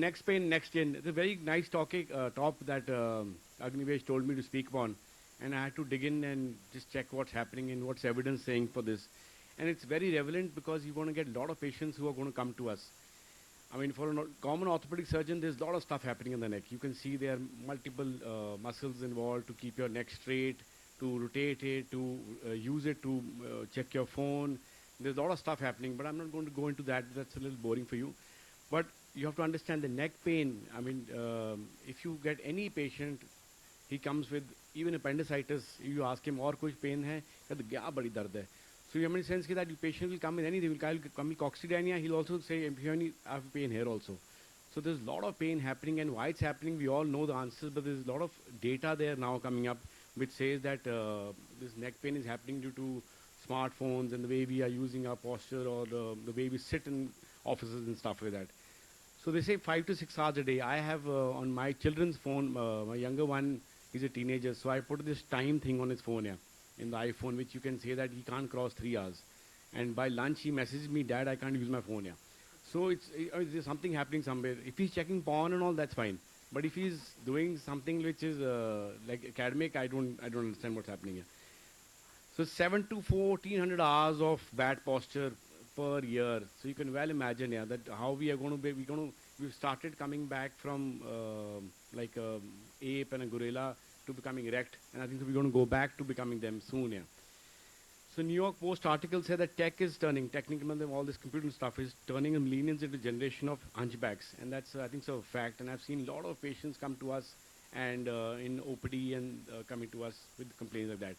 next pain, next gen. It's a very nice top that Agnivesh told me to speak upon, and I had to dig in and just check what's happening and what's evidence saying for this. And it's very relevant because you're going to get a lot of patients who are going to come to us. I mean, for a common orthopedic surgeon, there's a lot of stuff happening in the neck. You can see there are multiple muscles involved to keep your neck straight, to rotate it, to use it to check your phone. There's a lot of stuff happening, but I'm not going to go into that. That's a little boring for you. But you have to understand the neck pain. I mean, if you get any patient, he comes with even appendicitis. You ask him, और कुछ pain है? कहते क्या बड़ी दर्द है? So you have any sense that the patient will come with anything. Will come with coccydynia. He'll also say, if you have pain here also. So there's a lot of pain happening, and why it's happening, we all know the answers, but there's a lot of data there now coming up which says that this neck pain is happening due to smartphones and the way we are using our posture, or the way we sit in offices and stuff like that. So they say 5 to 6 hours a day. I have on my children's phone, my younger one is a teenager, so I put this time thing on his phone here, in the iPhone, which you can say that he can't cross 3 hours. And by lunch he messages me, Dad, I can't use my phone here. So there's something happening somewhere. If he's checking porn and all, that's fine. But if he's doing something which is like academic, I don't understand what's happening here. So 7 to 1400 hours of bad posture per year. So you can well imagine, yeah, that how we are going to be. We've started coming back from like a ape and a gorilla to becoming erect, and I think we're going to go back to becoming them soon. Yeah. So New York Post article said that technically all this computer stuff is turning millennials into a generation of hunchbacks, and that's I think so a fact. And I've seen a lot of patients come to us and in OPD and coming to us with complaints like that.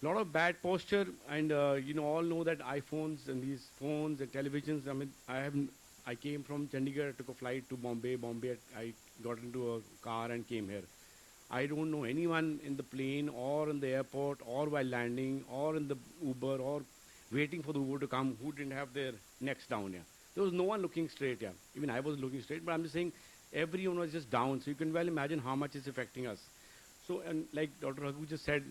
A lot of bad posture, and all know that iPhones and these phones and televisions. I mean, I came from Chandigarh, I took a flight to Bombay. I got into a car and came here. I don't know anyone in the plane or in the airport or while landing or in the Uber or waiting for the Uber to come who didn't have their necks down here. There was no one looking straight here. Even I was looking straight, but I'm just saying everyone was just down. So you can well imagine how much it's affecting us. So, and like Dr. Raghu just said,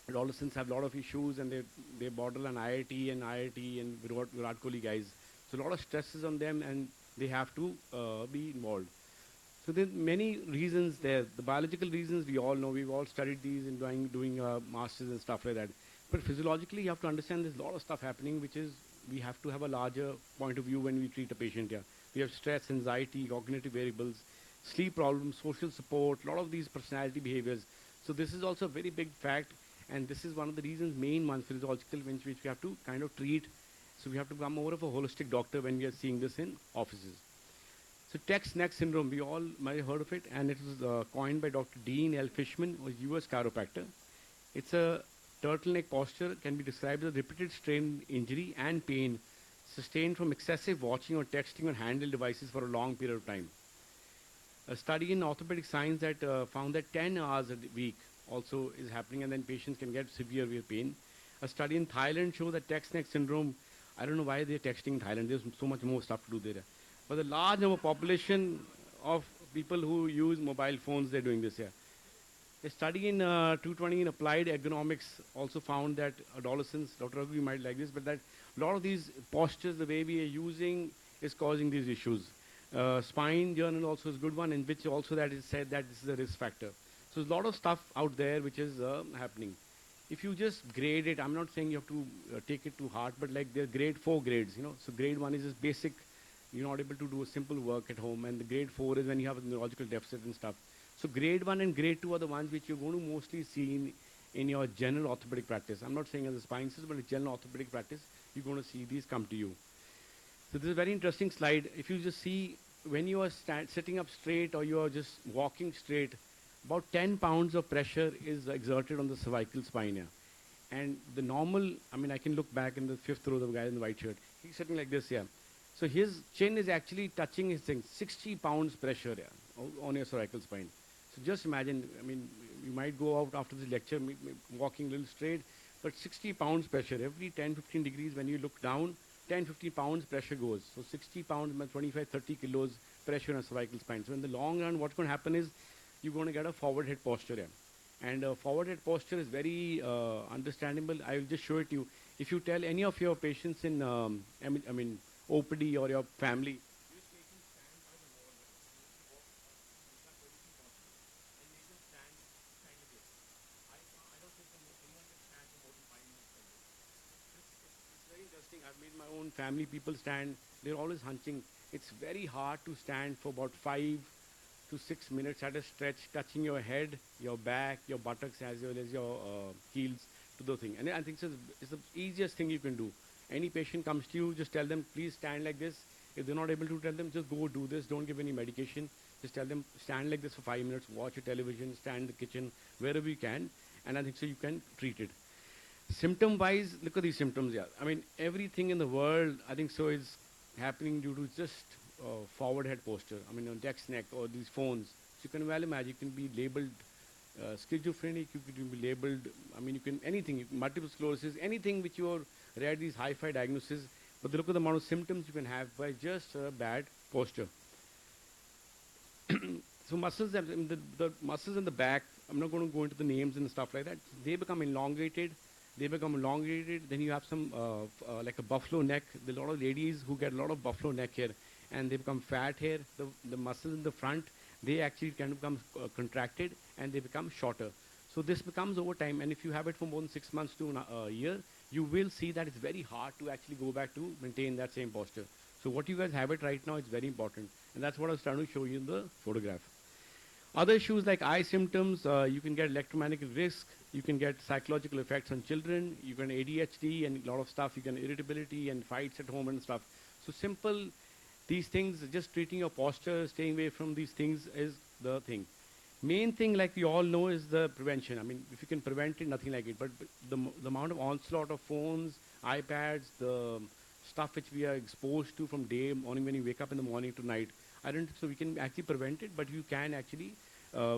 adolescents have a lot of issues, and they border on IIT and Virat Kohli guys. So a lot of stress is on them, and they have to be involved. So there are many reasons there. The biological reasons we all know. We've all studied these in doing masters and stuff like that. But physiologically, you have to understand there's a lot of stuff happening, which is we have to have a larger point of view when we treat a patient here. We have stress, anxiety, cognitive variables, sleep problems, social support, a lot of these personality behaviors. So this is also a very big fact, and this is one of the reasons, main ones, physiological, which we have to kind of treat. So we have to become more of a holistic doctor when we are seeing this in offices. So Text neck syndrome, we all might have heard of it, and it was coined by Dr. Dean L. Fishman, who was a US chiropractor. It's a turtleneck posture, can be described as a repeated strain injury and pain sustained from excessive watching or texting on handheld devices for a long period of time. A study in orthopedic science that found that 10 hours a week also is happening, and then patients can get severe pain. A study in Thailand showed that text neck syndrome, I don't know why they're texting in Thailand, there's so much more stuff to do there. But the large number population of people who use mobile phones, they're doing this here. A study in 220 in applied ergonomics also found that adolescents, Dr. Raghu, you might like this, but that a lot of these postures, the way we are using, is causing these issues. Spine journal also is a good one, in which also that is said that this is a risk factor. So there's a lot of stuff out there which is happening. If you just grade it, I'm not saying you have to take it to heart, but like there are grade 4 grades, So grade 1 is just basic. You're not able to do a simple work at home, and the grade 4 is when you have a neurological deficit and stuff. So grade 1 and grade 2 are the ones which you're going to mostly see in your general orthopedic practice. I'm not saying as a spine surgeon, but in general orthopedic practice, you're going to see these come to you. So this is a very interesting slide. If you just see, when you are sitting up straight or you are just walking straight, about 10 pounds of pressure is exerted on the cervical spine here. And the normal, I mean, I can look back in the 5th row, the guy in the white shirt. He's sitting like this here. So his chin is actually touching his thing, 60 pounds pressure on your cervical spine. So just imagine, I mean, you might go out after this lecture walking a little straight, but 60 pounds pressure. Every 10, 15 degrees when you look down, 10, 15 pounds pressure goes. So 60 pounds, 25, 30 kilos pressure on cervical spine. So in the long run, what's going to happen is you're going to get a forward head posture here. And forward head posture is very understandable. I will just show it to you. If you tell any of your patients in, OPD or your family, hunching. I've made my own family people stand. They're always hunching. It's very hard to stand for about 5 to 6 minutes at a stretch, touching your head, your back, your buttocks, as well as your heels to the thing. And I think it's the easiest thing you can do. Any patient comes to you, just tell them, please stand like this. If they're not able to, tell them, just go do this. Don't give any medication. Just tell them, stand like this for 5 minutes, watch your television, stand in the kitchen, wherever you can. And I think so you can treat it. Symptom-wise, look at these symptoms, yeah. I mean, everything in the world, I think so, is happening due to just forward head posture. I mean, on text neck or these phones. So you can well imagine, you can be labeled schizophrenic, you can be labeled, I mean, you can, anything, multiple sclerosis, anything which you are read these hi-fi diagnoses, but look at the amount of symptoms you can have by just bad posture. So muscles, the muscles in the back, I'm not going to go into the names and stuff like that. They become elongated. Then you have some like a buffalo neck. There are a lot of ladies who get a lot of buffalo neck here, and they become fat here. The muscles in the front, they actually kind of become contracted, and they become shorter. So this becomes over time, and if you have it for more than 6 months to a year, you will see that it's very hard to actually go back to maintain that same posture. So what you guys have it right now is very important, and that's what I was trying to show you in the photograph. Other issues like eye symptoms, you can get electromagnetic risk, you can get psychological effects on children, you can ADHD and a lot of stuff, you can irritability and fights at home and stuff. So simple, these things, just treating your posture, staying away from these things is the thing. Main thing, like we all know, is the prevention. I mean, if you can prevent it, nothing like it. But the amount of onslaught of phones, iPads, the stuff which we are exposed to from day morning when you wake up in the morning to night, I don't think so we can actually prevent it, but you can actually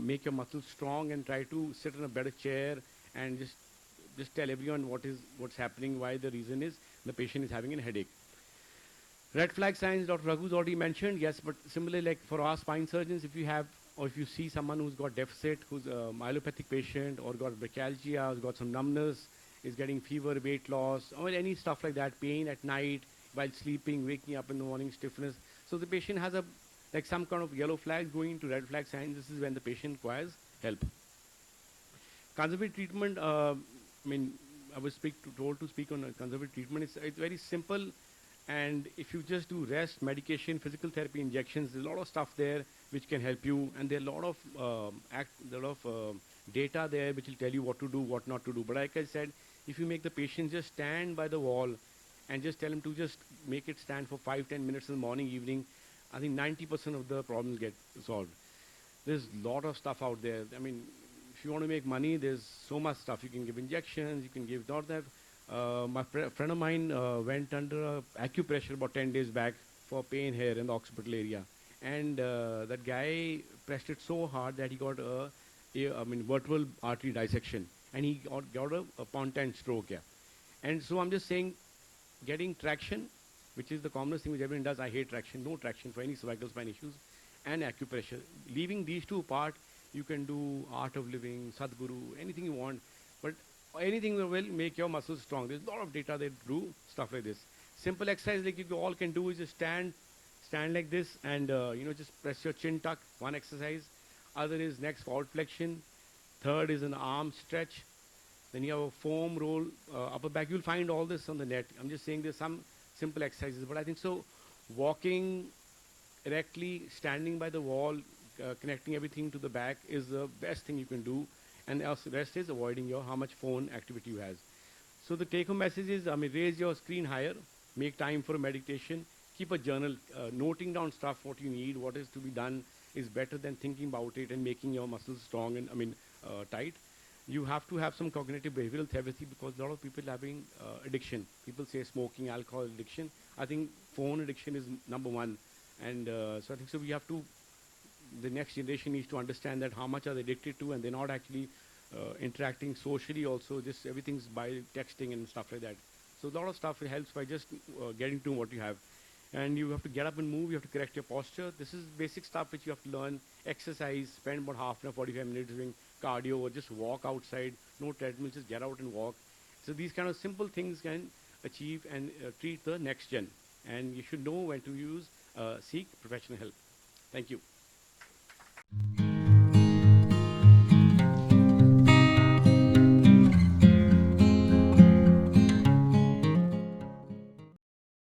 make your muscles strong and try to sit in a better chair and just tell everyone what's happening, why the reason is the patient is having a headache. Red flag signs, Dr. Raghu's already mentioned, yes, but similarly, like for our spine surgeons, if you have, or if you see someone who's got deficit, who's a myelopathic patient, or got brachialgia, has got some numbness, is getting fever, weight loss, or any stuff like that, pain at night, while sleeping, waking up in the morning, stiffness. So the patient has like some kind of yellow flag going into red flag signs. This is when the patient requires help. Conservative treatment, I mean, I was told to speak on conservative treatment. It's very simple. And if you just do rest, medication, physical therapy, injections, there's a lot of stuff there which can help you. And there are a lot of data there which will tell you what to do, what not to do. But like I said, if you make the patient just stand by the wall and just tell him to just make it stand for 5-10 minutes in the morning, evening, I think 90% of the problems get solved. There's a lot of stuff out there. I mean, if you want to make money, there's so much stuff. You can give injections, you can give not that. My friend of mine went under acupressure about 10 days back for pain here in the occipital area. And that guy pressed it so hard that he got vertebral artery dissection. And he got a pontine stroke, yeah. And so I'm just saying, getting traction, which is the commonest thing which everyone does. I hate traction, no traction for any cervical spine issues, and acupressure. Leaving these two apart, you can do art of living, Sadhguru, anything you want, but anything will make your muscles strong. There's a lot of data that do stuff like this. Simple exercise like you all can do is just stand like this and just press your chin tuck, one exercise. Other is neck forward flexion. Third is an arm stretch. Then you have a foam roll, upper back. You'll find all this on the net. I'm just saying there's some simple exercises, but I think so walking erectly, standing by the wall, connecting everything to the back is the best thing you can do, and the rest is avoiding how much phone activity you have. So the take-home message is, raise your screen higher, make time for meditation, keep a journal, noting down stuff, what you need, what is to be done is better than thinking about it and making your muscles strong and tight. You have to have some cognitive behavioral therapy because a lot of people are having addiction. People say smoking, alcohol addiction. I think phone addiction is number one. And so I think so we have to, the next generation needs to understand that how much are they addicted to, and they're not actually interacting socially also, just everything's by texting and stuff like that. So a lot of stuff helps by just getting to what you have. And you have to get up and move, you have to correct your posture. This is basic stuff which you have to learn. Exercise, spend about half an hour, 45 minutes doing cardio, or just walk outside, no treadmill, just get out and walk. So these kind of simple things can achieve and treat the next gen. And you should know when to seek professional help. Thank you.